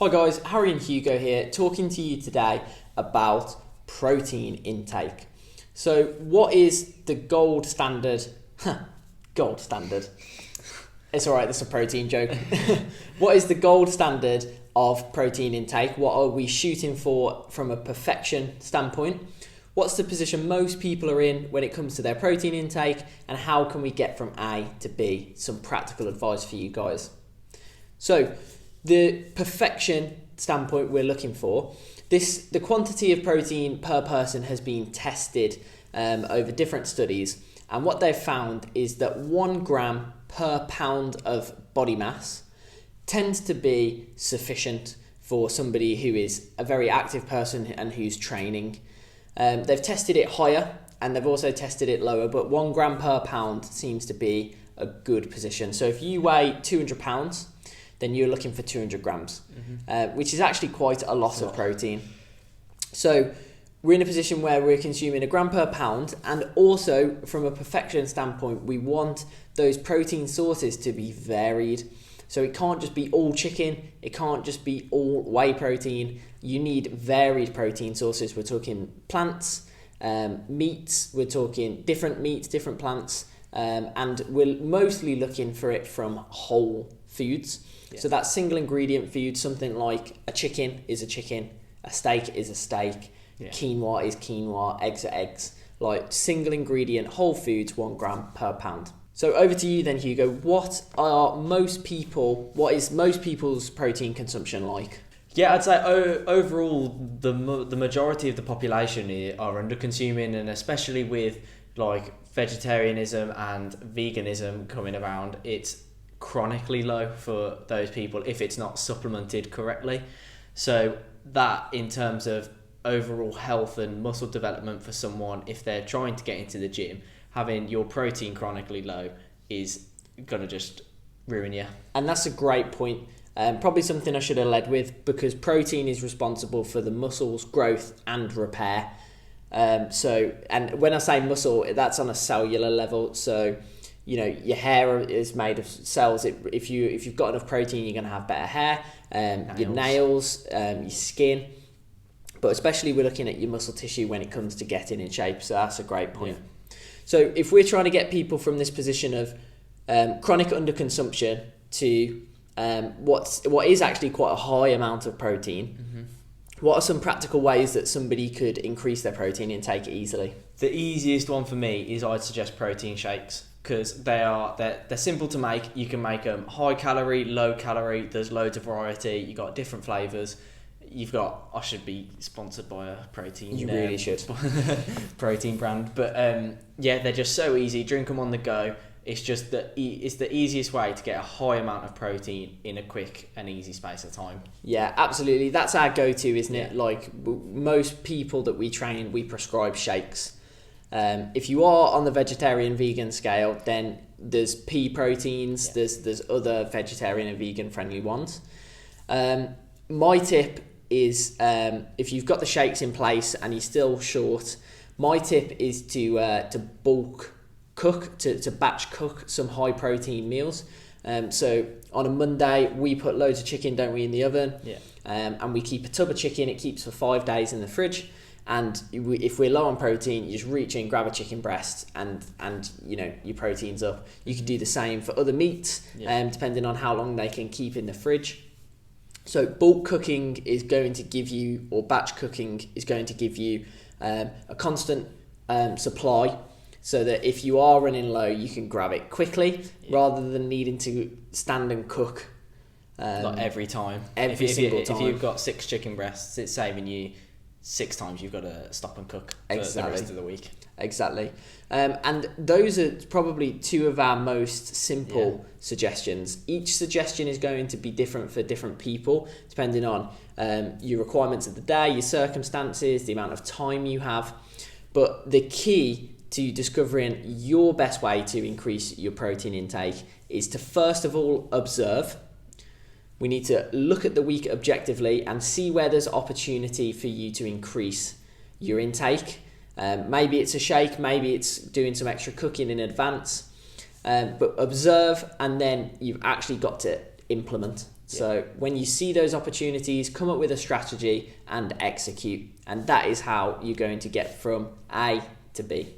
Hi guys, Harry and Hugo here, talking to you today about protein intake. So what is the gold standard? Gold standard. It's alright, that's a protein joke. What is the gold standard of protein intake? What are we shooting for from a perfection standpoint? What's the position most people are in when it comes to their protein intake? And how can we get from A to B? Some practical advice for you guys. So, the perfection standpoint we're looking for, the quantity of protein per person has been tested over different studies, and what they've found is that 1 gram per pound of body mass tends to be sufficient for somebody who is a very active person and who's training. They've tested it higher and they've also tested it lower, but 1 gram per pound seems to be a good position. So if you weigh 200 pounds, then you're looking for 200 grams, which is actually quite a lot of protein. So we're in a position where we're consuming 1 gram per pound, and also from a perfection standpoint, we want those protein sources to be varied. So it can't just be all chicken, it can't just be all whey protein. You need varied protein sources. We're talking plants, meats, we're talking different meats, different plants, and we're mostly looking for it from whole foods. Yeah. So that single ingredient food, something like a chicken is a chicken, a steak is a steak, quinoa is quinoa, eggs are eggs. Like single ingredient whole foods, 1 gram per pound. So over to you then, Hugo. What is most people's protein consumption like? Yeah, I'd say overall the majority of the population are under consuming, and especially with like vegetarianism and veganism coming around, it's chronically low for those people if it's not supplemented correctly. So that, in terms of overall health and muscle development for someone, if they're trying to get into the gym, having your protein chronically low is gonna just ruin you. And that's a great point. Probably something I should have led with, because protein is responsible for the muscle's growth and repair. And when I say muscle, that's on a cellular level. So, you know, your hair is made of cells. If you've got enough protein, you're going to have better hair. Your nails, your skin. But especially we're looking at your muscle tissue when it comes to getting in shape. So that's a great point. Yeah. So if we're trying to get people from this position of chronic underconsumption to what is actually quite a high amount of protein, what are some practical ways that somebody could increase their protein intake easily? The easiest one for me is I'd suggest protein shakes, because they're simple to make. You can make them high calorie, low calorie. There's loads of variety. You got different flavors. I should be sponsored by a protein. You really should. Protein brand, but they're just so easy. Drink them on the go. It's just it's the easiest way to get a high amount of protein in a quick and easy space of time. Yeah, absolutely. That's our go-to, isn't it? Like most people that we train, we prescribe shakes. If you are on the vegetarian vegan scale, then there's pea proteins, there's other vegetarian and vegan friendly ones. My tip is, if you've got the shakes in place and you're still short, my tip is to bulk cook, to batch cook some high protein meals. So on a Monday, we put loads of chicken, don't we, in the oven, and we keep a tub of chicken. It keeps for 5 days in the fridge. And if we're low on protein, you just reach in, grab a chicken breast, and you know your protein's up. You can do the same for other meats, depending on how long they can keep in the fridge. So bulk cooking is going to give you, or batch cooking is going to give you a constant supply, so that if you are running low, you can grab it quickly rather than needing to stand and cook. Like every time. Every single time. If you've got 6 chicken breasts, it's saving you 6 times you've got to stop and cook for the rest of the week. Exactly. And those are probably 2 of our most simple suggestions. Each suggestion is going to be different for different people, depending on your requirements of the day, your circumstances, the amount of time you have. But the key to discovering your best way to increase your protein intake is to first of all observe. We need to look at the week objectively and see where there's opportunity for you to increase your intake. Maybe it's a shake, maybe it's doing some extra cooking in advance. But observe, and then you've actually got to implement. So when you see those opportunities, come up with a strategy and execute. And that is how you're going to get from A to B.